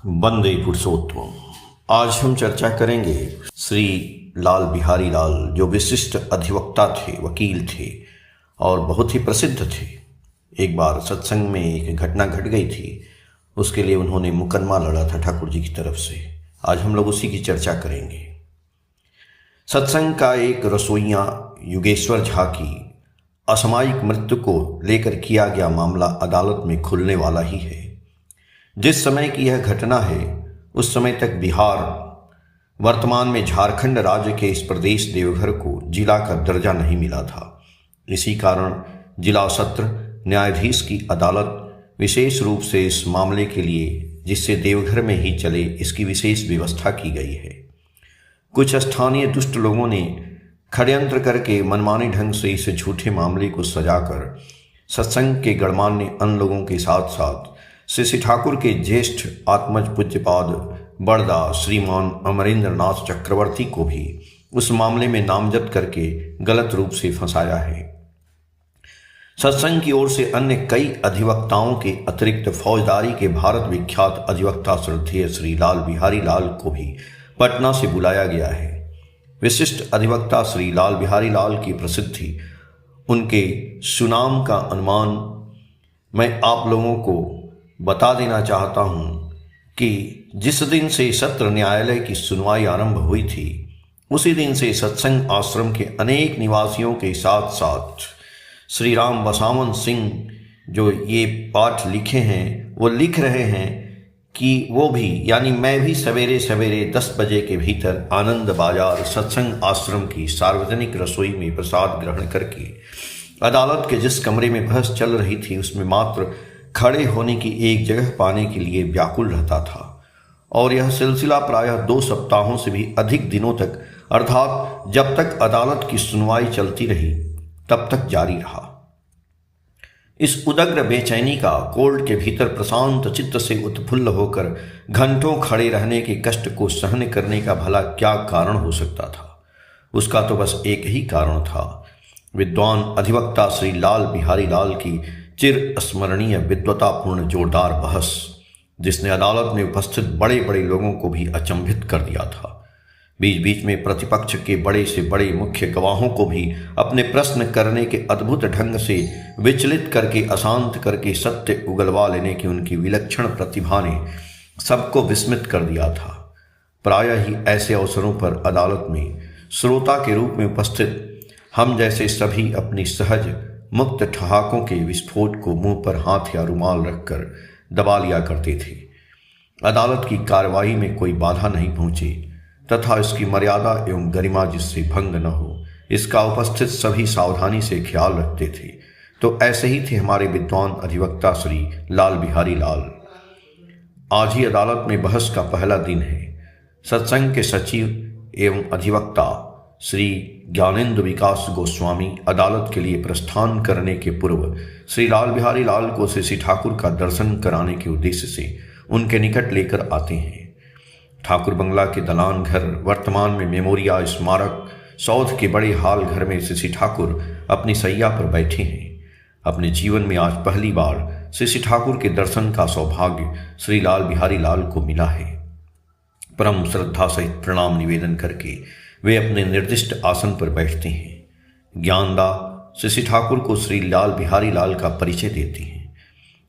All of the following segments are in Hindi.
वंदे पुरुषोत्तम। आज हम चर्चा करेंगे श्री लाल बिहारी लाल, जो विशिष्ट अधिवक्ता थे, वकील थे और बहुत ही प्रसिद्ध थे। एक बार सत्संग में एक घटना घट गई थी, उसके लिए उन्होंने मुकदमा लड़ा था ठाकुर जी की तरफ से। आज हम लोग उसी की चर्चा करेंगे। सत्संग का एक रसोइया युगेश्वर झा की असामयिक मृत्यु को लेकर किया गया मामला अदालत में खुलने वाला ही है। जिस समय की यह घटना है, उस समय तक बिहार, वर्तमान में झारखंड राज्य के इस प्रदेश देवघर को जिला का दर्जा नहीं मिला था। इसी कारण जिला सत्र न्यायाधीश की अदालत विशेष रूप से इस मामले के लिए, जिससे देवघर में ही चले, इसकी विशेष व्यवस्था की गई है। कुछ स्थानीय दुष्ट लोगों ने षड्यंत्र करके मनमाने ढंग से इस झूठे मामले को सजाकर सत्संग के गणमान्य अन्य लोगों के साथ साथ श्री ठाकुर के ज्येष्ठ आत्मज पूज्यपाद बड़दा श्रीमान अमरेंद्र नाथ चक्रवर्ती को भी उस मामले में नामजद करके गलत रूप से फंसाया है। सत्संग की ओर से अन्य कई अधिवक्ताओं के अतिरिक्त फौजदारी के भारत विख्यात अधिवक्ता श्रद्धेय श्री लाल बिहारी लाल को भी पटना से बुलाया गया है। विशिष्ट अधिवक्ता श्री लाल बिहारी लाल की प्रसिद्धि, उनके सुनाम का अनुमान मैं आप लोगों को बता देना चाहता हूं कि जिस दिन से सत्र न्यायालय की सुनवाई आरंभ हुई थी, उसी दिन से सत्संग आश्रम के अनेक निवासियों के साथ साथ श्री राम बसावन सिंह जो ये पाठ लिखे हैं, वो लिख रहे हैं कि वो भी, यानी मैं भी सवेरे सवेरे 10 बजे के भीतर आनंद बाजार सत्संग आश्रम की सार्वजनिक रसोई में प्रसाद ग्रहण करके अदालत के जिस कमरे में बहस चल रही थी, उसमें मात्र खड़े होने की एक जगह पाने के लिए व्याकुल रहता था। और यह सिलसिला प्रायः 2 सप्ताहों से भी अधिक दिनों तक, अर्थात जब तक अदालत की सुनवाई चलती रही तब तक जारी रहा। इस उदग्र बेचैनी का कोर्ट के भीतर प्रशांत चित्त से उत्फुल्ल होकर घंटों खड़े रहने के कष्ट को सहन करने का भला क्या कारण हो सकता था? उसका तो बस एक ही कारण था, विद्वान अधिवक्ता श्री लाल बिहारी लाल की चिर स्मरणीय विद्वतापूर्ण जोरदार बहस, जिसने अदालत में उपस्थित बड़े बड़े लोगों को भी अचंभित कर दिया था। बीच बीच में प्रतिपक्ष के बड़े से बड़े मुख्य गवाहों को भी अपने प्रश्न करने के अद्भुत ढंग से विचलित करके, अशांत करके सत्य उगलवा लेने की उनकी विलक्षण प्रतिभा ने सबको विस्मित कर दिया था। प्रायः ही ऐसे अवसरों पर अदालत में श्रोता के रूप में उपस्थित हम जैसे सभी अपनी सहज मुक्त ठहाकों के विस्फोट को मुंह पर हाथ या रुमाल रखकर दबा लिया करते थे। अदालत की कार्रवाई में कोई बाधा नहीं पहुंचे तथा इसकी मर्यादा एवं गरिमा जिससे भंग न हो, इसका उपस्थित सभी सावधानी से ख्याल रखते थे। तो ऐसे ही थे हमारे विद्वान अधिवक्ता श्री लाल बिहारी लाल। आज ही अदालत में बहस का पहला दिन है। सत्संग के सचिव एवं अधिवक्ता श्री ज्ञानेंद्र विकास गोस्वामी अदालत के लिए प्रस्थान करने के पूर्व श्री लाल बिहारी लाल को श्री ठाकुर का दर्शन कराने के उद्देश्य से उनके निकट लेकर आते हैं। ठाकुर बंगला के दलान घर, वर्तमान में मेमोरिया स्मारक सौध के बड़े हाल घर में श्री ठाकुर अपनी सैया पर बैठे हैं। अपने जीवन में आज पहली बार श्री ठाकुर के दर्शन का सौभाग्य श्री लाल बिहारी लाल को मिला है। परम श्रद्धा सहित प्रणाम निवेदन करके वे अपने निर्दिष्ट आसन पर बैठते हैं। ज्ञानदा श्री ठाकुर को श्री लाल बिहारी लाल का परिचय देती हैं।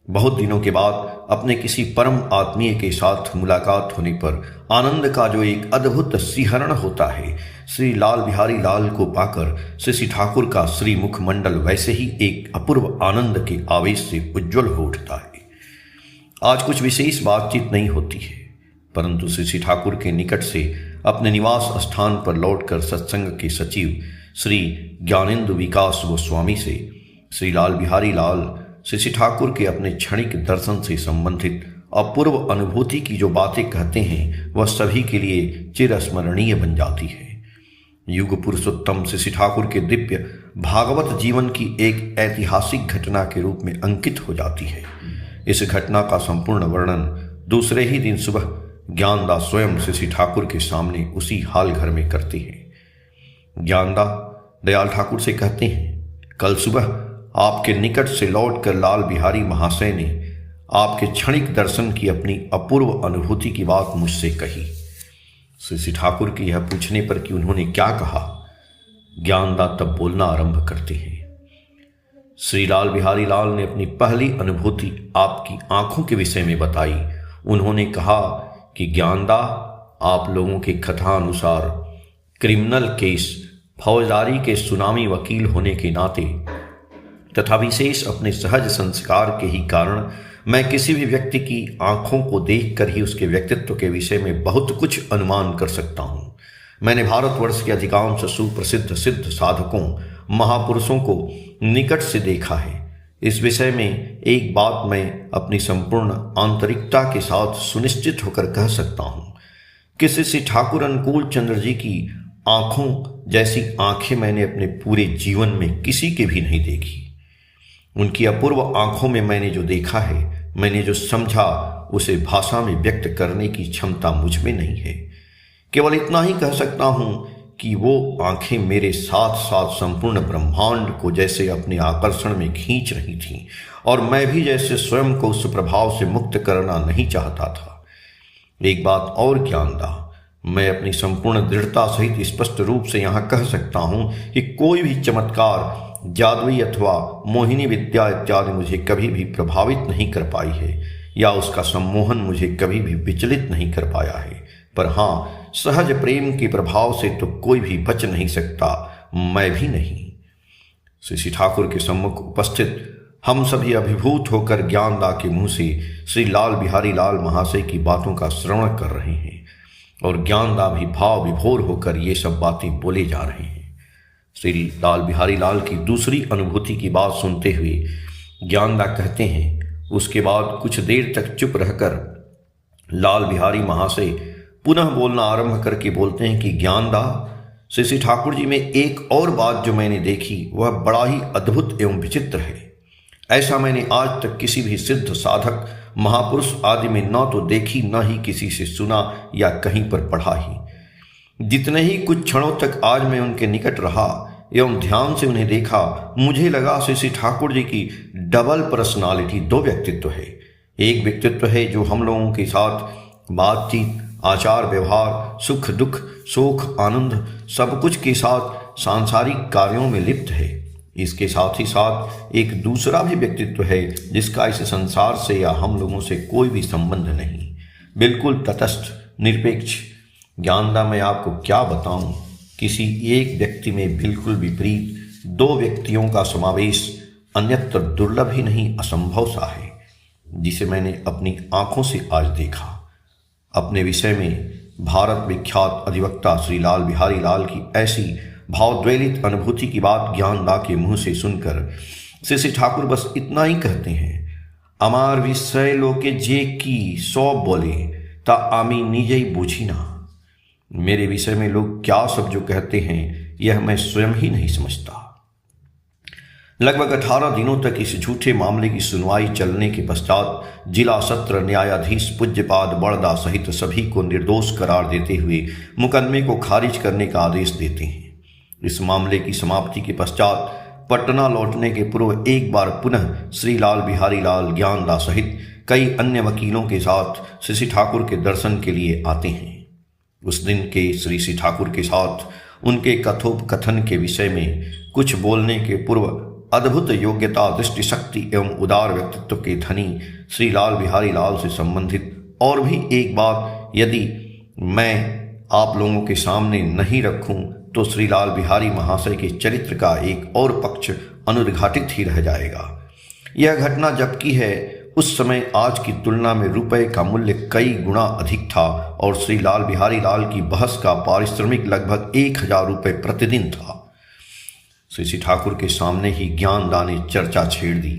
बहुत दिनों के बाद अपने किसी परम आत्मीय के साथ मुलाकात होने पर आनंद का जो एक अद्भुत सिहरण होता है, श्री लाल बिहारी लाल को पाकर श्री ठाकुर का श्री मुखमंडल वैसे ही एक अपूर्व आनंद के आवेश से उज्ज्वल हो उठता है। आज कुछ विशेष बातचीत नहीं होती है, परंतु श्री ठाकुर के निकट से अपने निवास स्थान पर लौटकर सत्संग के सचिव श्री ज्ञानेंद्र विकास गोस्वामी से श्री लाल बिहारी लाल श्री ठाकुर के अपने क्षणिक दर्शन से संबंधित अपूर्व अनुभूति की जो बातें कहते हैं, वह सभी के लिए चिरस्मरणीय बन जाती है। युग पुरुषोत्तम श्री ठाकुर के दिव्य भागवत जीवन की एक ऐतिहासिक घटना के रूप में अंकित हो जाती है। इस घटना का संपूर्ण वर्णन दूसरे ही दिन सुबह ज्ञानदा स्वयं श्री ठाकुर के सामने उसी हाल घर में करते हैं। ज्ञानदा दयाल ठाकुर से कहते हैं, कल सुबह आपके निकट से लौटकर लाल बिहारी महाशय ने आपके क्षणिक दर्शन की अपनी अपूर्व अनुभूति की बात मुझसे कही। श्री ठाकुर के यह पूछने पर कि उन्होंने क्या कहा, ज्ञानदा तब बोलना आरंभ करते हैं। श्री लाल बिहारी लाल ने अपनी पहली अनुभूति आपकी आंखों के विषय में बताई। उन्होंने कहा कि ज्ञानदा, आप लोगों के कथा अनुसार क्रिमिनल केस, फौजदारी के सुनामी वकील होने के नाते तथा विशेष अपने सहज संस्कार के ही कारण मैं किसी भी व्यक्ति की आंखों को देखकर ही उसके व्यक्तित्व के विषय में बहुत कुछ अनुमान कर सकता हूँ। मैंने भारतवर्ष के अधिकांश सुप्रसिद्ध सिद्ध साधकों, महापुरुषों को निकट से देखा है। इस विषय में एक बात मैं अपनी संपूर्ण आंतरिकता के साथ सुनिश्चित होकर कह सकता हूँ कि श्री ठाकुर अनुकूल चंद्र जी की आंखों जैसी आंखें मैंने अपने पूरे जीवन में किसी के भी नहीं देखी। उनकी अपूर्व आंखों में मैंने जो देखा है, मैंने जो समझा, उसे भाषा में व्यक्त करने की क्षमता मुझ में नहीं है। केवल इतना ही कह सकता हूं कि वो आंखें मेरे साथ साथ संपूर्ण ब्रह्मांड को जैसे अपने आकर्षण में खींच रही थीं और मैं भी जैसे स्वयं को उस प्रभाव से मुक्त करना नहीं चाहता था। एक बात और ज्ञानदा, मैं अपनी संपूर्ण दृढ़ता सहित स्पष्ट रूप से यहाँ कह सकता हूँ कि कोई भी चमत्कार, जादुई अथवा मोहिनी विद्या इत्यादि मुझे कभी भी प्रभावित नहीं कर पाई है या उसका सम्मोहन मुझे कभी भी विचलित नहीं कर पाया है। पर हाँ, सहज प्रेम के प्रभाव से तो कोई भी बच नहीं सकता, मैं भी नहीं। श्री ठाकुर के सम्मुख उपस्थित हम सभी अभिभूत होकर ज्ञानदा के मुंह से श्री लाल बिहारी लाल महाशय की बातों का श्रवण कर रहे हैं और ज्ञानदा भी भाव विभोर होकर ये सब बातें बोले जा रहे हैं। श्री लाल बिहारी लाल की दूसरी अनुभूति की बात सुनते हुए ज्ञानदा कहते हैं, उसके बाद कुछ देर तक चुप रहकर लाल बिहारी महाशय पुनः बोलना आरंभ करके बोलते हैं कि ज्ञानदा, श्री ठाकुर जी में एक और बात जो मैंने देखी वह बड़ा ही अद्भुत एवं विचित्र है। ऐसा मैंने आज तक किसी भी सिद्ध साधक, महापुरुष आदि में न तो देखी न ही किसी से सुना या कहीं पर पढ़ा ही। जितने ही कुछ क्षणों तक आज मैं उनके निकट रहा एवं ध्यान से उन्हें देखा, मुझे लगा श्री ठाकुर जी की डबल पर्सनालिटी, दो व्यक्तित्व है। एक व्यक्तित्व है जो हम लोगों के साथ बातचीत, आचार व्यवहार, सुख दुख, शोक आनंद सब कुछ के साथ सांसारिक कार्यों में लिप्त है। इसके साथ ही साथ एक दूसरा भी व्यक्तित्व है जिसका इस संसार से या हम लोगों से कोई भी संबंध नहीं, बिल्कुल तटस्थ, निरपेक्ष। ज्ञानदा, मैं आपको क्या बताऊं, किसी एक व्यक्ति में बिल्कुल विपरीत दो व्यक्तियों का समावेश अन्यत्र दुर्लभ ही नहीं, असंभव सा है, जिसे मैंने अपनी आंखों से आज देखा। अपने विषय में भारत विख्यात अधिवक्ता श्री लाल बिहारी लाल की ऐसी भावद्वेलित अनुभूति की बात ज्ञानदा के मुंह से सुनकर श्री ठाकुर बस इतना ही कहते हैं, अमार विषय लोके जे की सब बोले ता आमी निजे ही बूझी ना। मेरे विषय में लोग क्या सब जो कहते हैं यह मैं स्वयं ही नहीं समझता। लगभग 18 दिनों तक इस झूठे मामले की सुनवाई चलने के पश्चात जिला सत्र न्यायाधीश पूज्यपाद बड़दा सहित सभी को निर्दोष करार देते हुए मुकदमे को खारिज करने का आदेश देते हैं। इस मामले की समाप्ति के पश्चात पटना लौटने के पूर्व एक बार पुनः श्री लाल बिहारी लाल ज्ञानदा सहित कई अन्य वकीलों के साथ श्री ठाकुर के दर्शन के लिए आते हैं। उस दिन के श्री ठाकुर के साथ उनके कथोपकथन के विषय में कुछ बोलने के पूर्व अद्भुत योग्यता, दृष्टि शक्ति एवं उदार व्यक्तित्व के धनी श्री लाल बिहारी लाल से संबंधित और भी एक बात यदि मैं आप लोगों के सामने नहीं रखूं तो श्री लाल बिहारी महाशय के चरित्र का एक और पक्ष अनुद्घाटित ही रह जाएगा। यह घटना जबकि है उस समय आज की तुलना में रुपए का मूल्य कई गुना अधिक था और श्री लाल बिहारी लाल की बहस का पारिश्रमिक लगभग 1000 रुपये प्रतिदिन था। श्री ठाकुर के सामने ही ज्ञानदा ने चर्चा छेड़ दी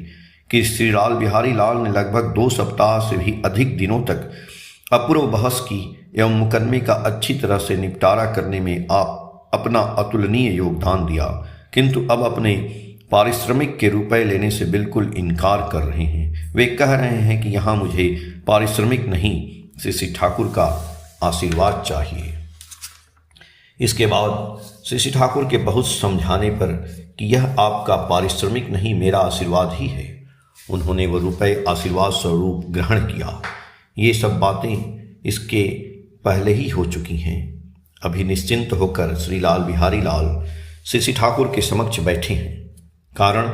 कि श्री लाल बिहारी लाल ने लगभग 2 सप्ताह से भी अधिक दिनों तक अपूर्व बहस की एवं मुकदमे का अच्छी तरह से निपटारा करने में आप अपना अतुलनीय योगदान दिया, किंतु अब अपने पारिश्रमिक के रुपए लेने से बिल्कुल इनकार कर रहे हैं। वे कह रहे हैं कि यहाँ मुझे पारिश्रमिक नहीं, श्री ठाकुर का आशीर्वाद चाहिए। इसके बाद श्री ठाकुर के बहुत समझाने पर कि यह आपका पारिश्रमिक नहीं, मेरा आशीर्वाद ही है, उन्होंने वह रुपए आशीर्वाद स्वरूप ग्रहण किया। ये सब बातें इसके पहले ही हो चुकी हैं। अभी निश्चिंत होकर श्री लाल बिहारी लाल श्री ठाकुर के समक्ष बैठे हैं। कारण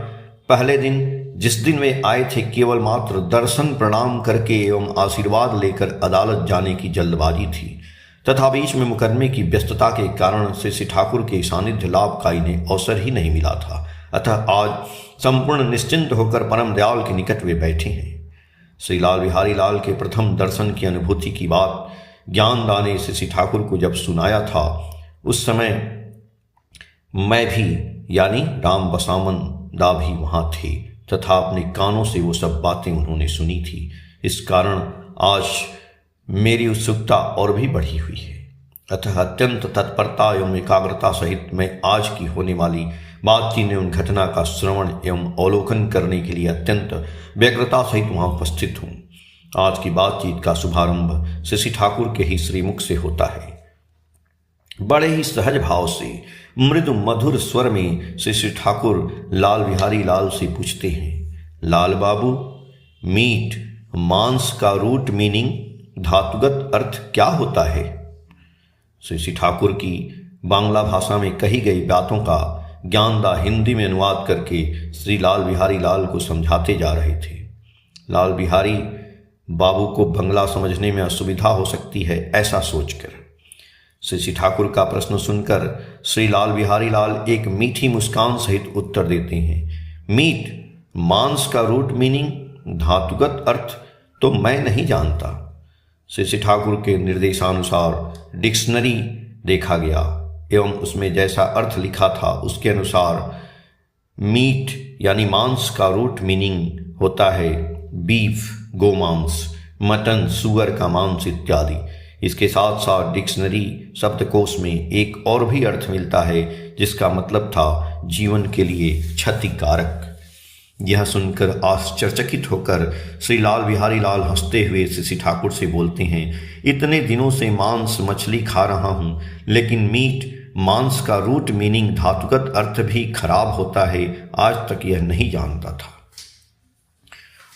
पहले दिन जिस दिन वे आए थे, केवल मात्र दर्शन प्रणाम करके एवं आशीर्वाद लेकर अदालत जाने की जल्दबाजी थी तथा बीच में मुकदमे की व्यस्तता के कारण श्री ठाकुर के सानिध्य लाभ का इन्हें अवसर ही नहीं मिला था। अतः आज संपूर्ण निश्चिंत होकर परम दयाल के निकट वे बैठे हैं। श्री लाल बिहारी लाल के प्रथम दर्शन की अनुभूति की बात ज्ञानदा ने श्री ठाकुर को जब सुनाया था, उस समय मैं भी यानी राम बसामन दा भी वहां थे तथा अपने कानों से वो सब बातें उन्होंने सुनी थी। इस कारण आज मेरी उत्सुकता और भी बढ़ी हुई है। अतः अत्यंत तत्परता एवं एकाग्रता सहित मैं आज की होने वाली बातचीत एवं घटना का श्रवण एवं अवलोकन करने के लिए अत्यंत व्यग्रता सहित वहां उपस्थित हूँ। आज की बातचीत का शुभारंभ श्री ठाकुर के ही श्रीमुख से होता है। बड़े ही सहज भाव से मृदु मधुर स्वर में श्री ठाकुर लाल बिहारी लाल से पूछते हैं, लाल बाबू, मीट मांस का रूट मीनिंग धातुगत अर्थ क्या होता है? श्री ठाकुर की बांग्ला भाषा में कही गई बातों का ज्ञानदा हिंदी में अनुवाद करके श्री लाल बिहारी लाल को समझाते जा रहे थे। लाल बिहारी बाबू को बंगला समझने में असुविधा हो सकती है, ऐसा सोचकर श्री ठाकुर का प्रश्न सुनकर श्री लाल बिहारी लाल एक मीठी मुस्कान सहित उत्तर देते हैं, मीट मांस का रूट मीनिंग धातुगत अर्थ तो मैं नहीं जानता। श्री ठाकुर के निर्देशानुसार डिक्शनरी देखा गया एवं उसमें जैसा अर्थ लिखा था उसके अनुसार मीट यानी मांस का रूट मीनिंग होता है बीफ गोमांस, मटन सुअर का मांस इत्यादि। इसके साथ साथ डिक्शनरी शब्दकोश में एक और भी अर्थ मिलता है जिसका मतलब था जीवन के लिए क्षतिकारक। यह सुनकर आश्चर्यचकित होकर श्री लाल बिहारी लाल हंसते हुए श्री ठाकुर से बोलते हैं, इतने दिनों से मांस मछली खा रहा हूँ, लेकिन मीट मांस का रूट मीनिंग धातुगत अर्थ भी खराब होता है, आज तक यह नहीं जानता था।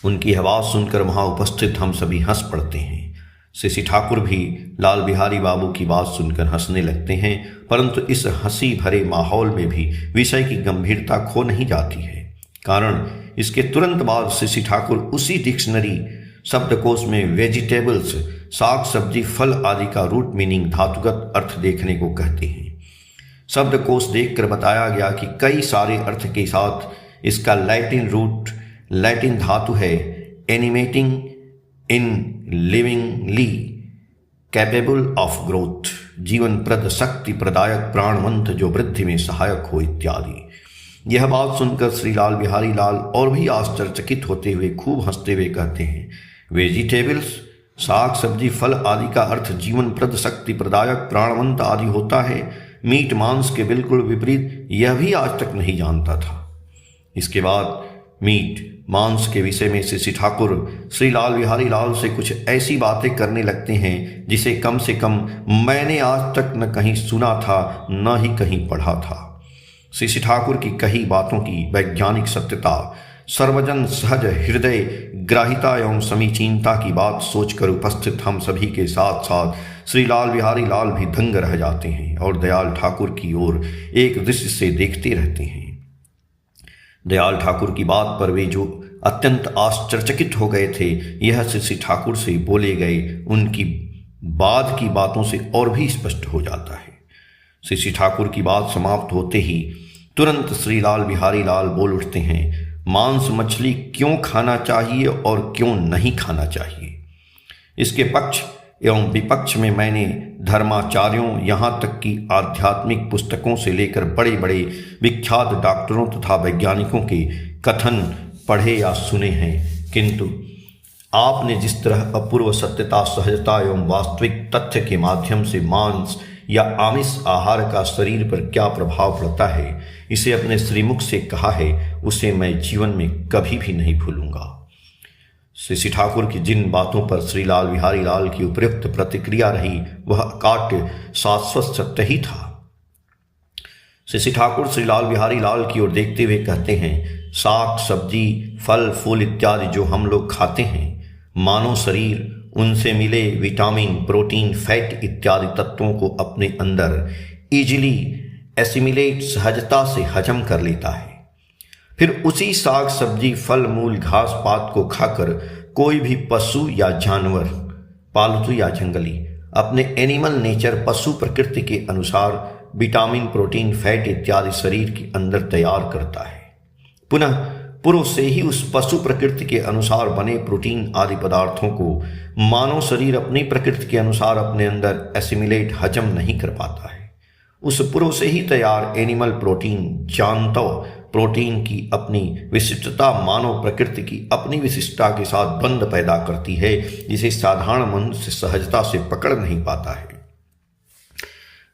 उनकी आवाज सुनकर वहां उपस्थित हम सभी हंस पड़ते हैं। श्री ठाकुर भी लाल बिहारी बाबू की बात सुनकर हंसने लगते हैं, परंतु इस हंसी भरे माहौल में भी विषय की गंभीरता खो नहीं जाती है। कारण इसके तुरंत बाद श्री ठाकुर उसी डिक्शनरी शब्दकोश में वेजिटेबल्स साग सब्जी फल आदि का रूट मीनिंग धातुगत अर्थ देखने को कहते हैं। शब्दकोश देखकर बताया गया कि कई सारे अर्थ के साथ इसका लैटिन धातु है animating in livingly capable of growth, जीवन प्रद शक्ति प्रदायक प्राणवंत जो वृद्धि में सहायक हो इत्यादि। यह बात सुनकर श्री लाल बिहारी लाल और भी आश्चर्यचकित होते हुए खूब हंसते हुए कहते हैं, वेजिटेबल्स साग सब्जी फल आदि का अर्थ जीवन प्रद शक्ति प्रदायक प्राणवंत आदि होता है, मीट मांस के बिल्कुल विपरीत यह भी आज तक नहीं जानता था। इसके बाद मीट मांस के विषय में श्री ठाकुर श्री लाल बिहारी लाल से कुछ ऐसी बातें करने लगते हैं जिसे कम से कम मैंने आज तक न कहीं सुना था न ही कहीं पढ़ा था। श्री ठाकुर की कही बातों की वैज्ञानिक सत्यता, सर्वजन सहज हृदय ग्राहिता एवं समीचीनता की बात सोचकर उपस्थित हम सभी के साथ साथ श्री लाल बिहारी लाल भी दंग रह जाते हैं और दयाल ठाकुर की ओर एक दृष्टि से देखते रहते हैं। दयाल ठाकुर की बात पर वे जो अत्यंत आश्चर्यचकित हो गए थे, यह श्री ठाकुर से बोले गए उनकी बाद की बातों से और भी स्पष्ट हो जाता है। श्री ठाकुर की बात समाप्त होते ही तुरंत श्री लाल बिहारी लाल बोल उठते हैं, मांस मछली क्यों खाना चाहिए और क्यों नहीं खाना चाहिए। इसके पक्ष एवं विपक्ष में मैंने धर्माचार्यों यहाँ तक कि आध्यात्मिक पुस्तकों से लेकर बड़े बड़े विख्यात डॉक्टरों तथा वैज्ञानिकों के कथन पढ़े या सुने हैं, किंतु आपने जिस तरह अपूर्व सत्यता, सहजता एवं वास्तविक तथ्य के माध्यम से मांस या आमिष आहार का शरीर पर क्या प्रभाव पड़ता है इसे अपने श्रीमुख से कहा है, उसे मैं जीवन में कभी भी नहीं भूलूंगा। श्री ठाकुर की जिन बातों पर श्री लाल बिहारी लाल की उपयुक्त प्रतिक्रिया रही वह अकाट्य शाश्वत सत्य ही था। श्री ठाकुर श्री लाल बिहारी लाल की ओर देखते हुए कहते हैं, साग सब्जी फल फूल इत्यादि जो हम लोग खाते हैं, मानव शरीर उनसे मिले विटामिन प्रोटीन फैट इत्यादि तत्वों को अपने अंदर इजीली एसिमिलेट सहजता से हजम कर लेता है। फिर उसी साग सब्जी फल मूल घास पात को खाकर कोई भी पशु या जानवर, पालतू या जंगली, अपने एनिमल नेचर पशु प्रकृति के अनुसार विटामिन प्रोटीन फैट इत्यादि शरीर के अंदर तैयार करता है। पुनः पूर्व से ही उस पशु प्रकृति के अनुसार बने प्रोटीन आदि पदार्थों को मानव शरीर अपनी प्रकृति के अनुसार अपने अंदर एसिमिलेट हजम नहीं कर पाता है। उस पूर्व से ही तैयार एनिमल प्रोटीन जानतो प्रोटीन की अपनी विशिष्टता मानव प्रकृति की अपनी विशिष्टता के साथ द्वंद्व पैदा करती है, जिसे साधारण मनुष्य सहजता से पकड़ नहीं पाता है।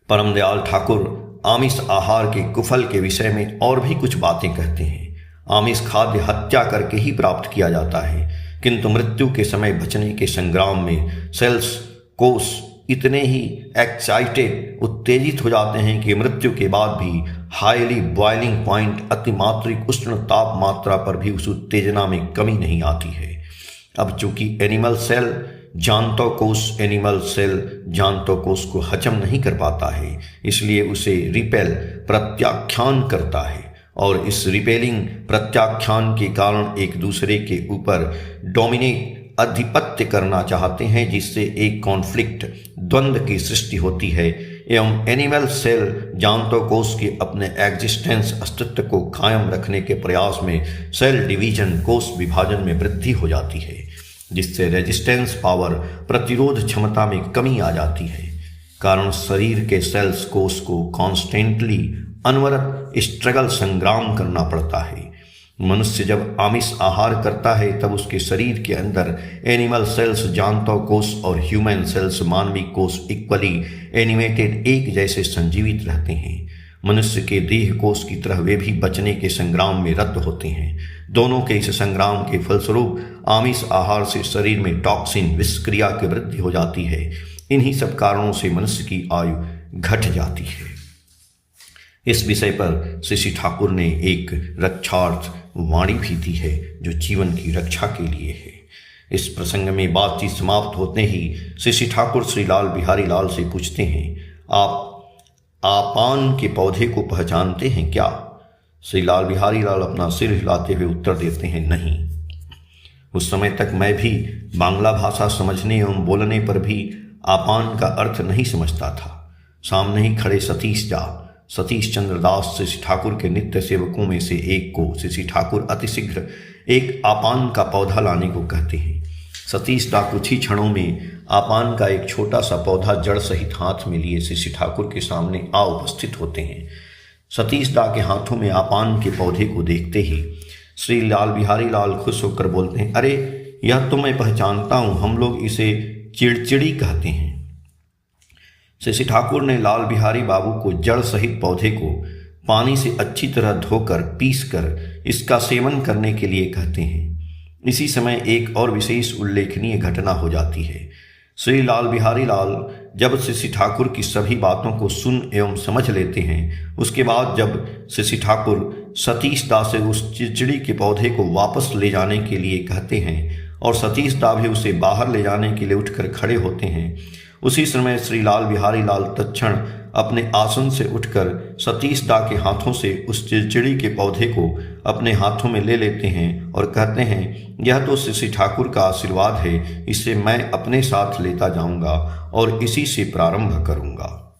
परम दयाल ठाकुर आमिष आहार के कुफल के विषय में और भी कुछ बातें कहते हैं। आमिष खाद्य हत्या करके ही प्राप्त किया जाता है, किंतु मृत्यु के समय बचने के संग्राम में सेल्स कोष इतने ही एक्साइटेड उत्तेजित हो जाते हैं कि मृत्यु के बाद भी हाईली बॉइलिंग पॉइंट अतिमात्रिक उष्ण ताप मात्रा पर भी उस उत्तेजना में कमी नहीं आती है। अब चूंकि एनिमल सेल जानतो कोष को हजम नहीं कर पाता है, इसलिए उसे रिपेल प्रत्याख्यान करता है, और इस रिपेलिंग प्रत्याख्यान के कारण एक दूसरे के ऊपर डोमिनेट अधिपत्य करना चाहते हैं, जिससे एक कॉन्फ्लिक्ट द्वंद्व की सृष्टि होती है एवं एनिमल सेल जानतो कोष के अपने एग्जिस्टेंस अस्तित्व को कायम रखने के प्रयास में सेल डिवीजन कोष विभाजन में वृद्धि हो जाती है, जिससे रेजिस्टेंस पावर प्रतिरोध क्षमता में कमी आ जाती है। कारण शरीर के सेल्स कोष को कॉन्स्टेंटली अनवरत स्ट्रगल संग्राम करना पड़ता है। मनुष्य जब आमिष आहार करता है तब उसके शरीर के अंदर एनिमल सेल्स जानतो कोष और ह्यूमन सेल्स मानवीय कोष इक्वली एनिमेटेड एक जैसे संजीवित रहते हैं। मनुष्य के देह कोष की तरह वे भी बचने के संग्राम में रत होते हैं। दोनों के इस संग्राम के फलस्वरूप आमिष आहार से शरीर में टॉक्सिन विषक्रिया की वृद्धि हो जाती है। इन्हीं सब कारणों से मनुष्य की आयु घट जाती है। इस विषय पर श्री ठाकुर ने एक रक्षार्थ वाणी भी दी है, जो जीवन की रक्षा के लिए है। इस प्रसंग में बातचीत समाप्त होते ही श्री ठाकुर श्री लाल बिहारी लाल से पूछते हैं, आप आपान के पौधे को पहचानते हैं क्या? श्री लाल बिहारी लाल अपना सिर हिलाते हुए उत्तर देते हैं, नहीं। उस समय तक मैं भी बांग्ला भाषा समझने एवं बोलने पर भी आपान का अर्थ नहीं समझता था। सामने ही खड़े सतीश चंद्र दास श्री ठाकुर के नित्य सेवकों में से एक को श्री ठाकुर अतिशीघ्र एक आपान का पौधा लाने को कहते हैं। सतीश दा कुछ ही क्षणों में आपान का एक छोटा सा पौधा जड़ सहित हाथ में लिए श्री ठाकुर के सामने आ उपस्थित होते हैं। सतीश दा के हाथों में आपान के पौधे को देखते ही श्री लाल बिहारी लाल खुश होकर बोलते हैं, अरे यह तो मैं पहचानता हूँ, हम लोग इसे चिड़चिड़ी कहते हैं। श्री ठाकुर ने लाल बिहारी बाबू को जड़ सहित पौधे को पानी से अच्छी तरह धोकर पीसकर इसका सेवन करने के लिए कहते हैं। इसी समय एक और विशेष उल्लेखनीय घटना हो जाती है। श्री लाल बिहारी लाल जब श्री ठाकुर की सभी बातों को सुन एवं समझ लेते हैं, उसके बाद जब श्री ठाकुर सतीश दा से उस चिड़चिड़ी के पौधे को वापस ले जाने के लिए कहते हैं और सतीश दा भी उसे बाहर ले जाने के लिए उठकर खड़े होते हैं, उसी समय श्री लाल बिहारी लाल तत्क्षण अपने आसन से उठकर सतीश दा के हाथों से उस चिड़चिड़ी के पौधे को अपने हाथों में ले लेते हैं और कहते हैं, यह तो श्री ठाकुर का आशीर्वाद है, इसे मैं अपने साथ लेता जाऊंगा और इसी से प्रारंभ करूंगा।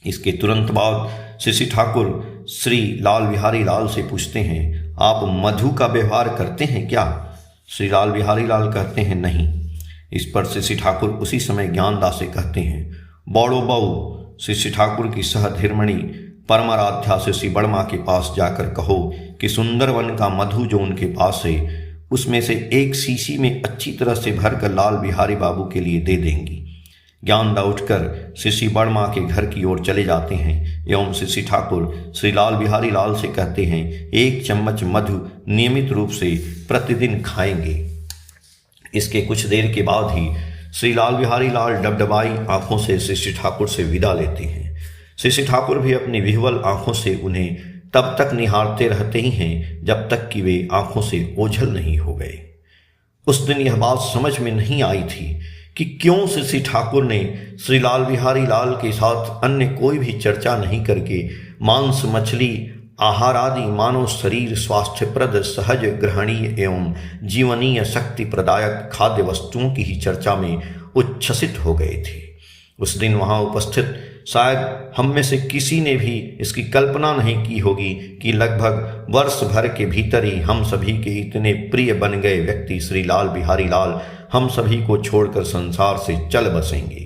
इसके तुरंत बाद श्री ठाकुर श्री लाल बिहारी लाल से पूछते हैं, आप मधु का व्यवहार करते हैं क्या? श्री लाल बिहारी लाल कहते हैं, नहीं। इस पर श्री ठाकुर उसी समय ज्ञानदास से कहते हैं, बौड़ो बऊ श्री ठाकुर की सहधर्मणी परमाराध्या से श्री बड़मा के पास जाकर कहो कि सुंदरवन का मधु जो उनके पास है उसमें से एक शीशी में अच्छी तरह से भरकर लाल बिहारी बाबू के लिए दे देंगी। ज्ञानदा उठकर श्री बड़मा के घर की ओर चले जाते हैं एवं श्री ठाकुर श्री लाल बिहारी लाल से कहते हैं, एक चम्मच मधु नियमित रूप से प्रतिदिन खाएंगे। इसके कुछ देर के बाद ही श्री लाल बिहारी लाल डबडबाई आंखों से श्री ठाकुर से विदा लेते हैं। श्री ठाकुर भी अपनी विह्वल आंखों से उन्हें तब तक निहारते रहते ही हैं जब तक कि वे आंखों से ओझल नहीं हो गए। उस दिन यह बात समझ में नहीं आई थी कि क्यों श्री ठाकुर ने श्री लाल बिहारी लाल के साथ अन्य कोई भी चर्चा नहीं करके मांस मछली आहार आदि मानव शरीर स्वास्थ्यप्रद सहज ग्रहणीय एवं जीवनीय शक्ति प्रदायक खाद्य वस्तुओं की ही चर्चा में उच्छ्वसित हो गए थे। उस दिन वहां उपस्थित शायद हम में से किसी ने भी इसकी कल्पना नहीं की होगी कि लगभग वर्ष भर के भीतर ही हम सभी के इतने प्रिय बन गए व्यक्ति श्री लाल बिहारी लाल हम सभी को छोड़कर संसार से चल बसेंगे।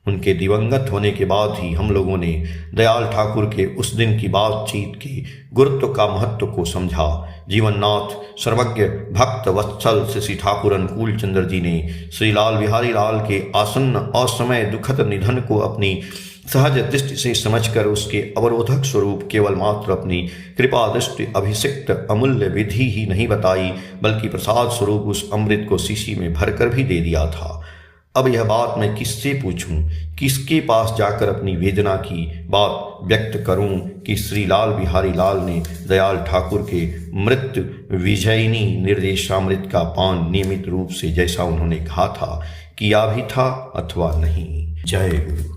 उनके दिवंगत होने के बाद ही हम लोगों ने दयाल ठाकुर के उस दिन की बातचीत के गुरुत्व का महत्व को समझा। जीवननाथ सर्वज्ञ भक्त वत्सल श्री ठाकुर अनुकूल चंद्र जी ने श्री लाल बिहारी लाल के आसन्न असमय दुखद निधन को अपनी सहज दृष्टि से समझकर उसके अवरोधक स्वरूप केवल मात्र अपनी कृपा दृष्टि अभिषिक्त अमूल्य विधि ही नहीं बताई, बल्कि प्रसाद स्वरूप उस अमृत को शीशी में भरकर भी दे दिया था। अब यह बात मैं किससे पूछूं, किसके पास जाकर अपनी वेदना की बात व्यक्त करूं कि श्री लाल बिहारी लाल ने दयाल ठाकुर के मृत्यु विजयिनी निर्देशामृत का पान नियमित रूप से जैसा उन्होंने कहा था किया भी था अथवा नहीं। जय गुरु।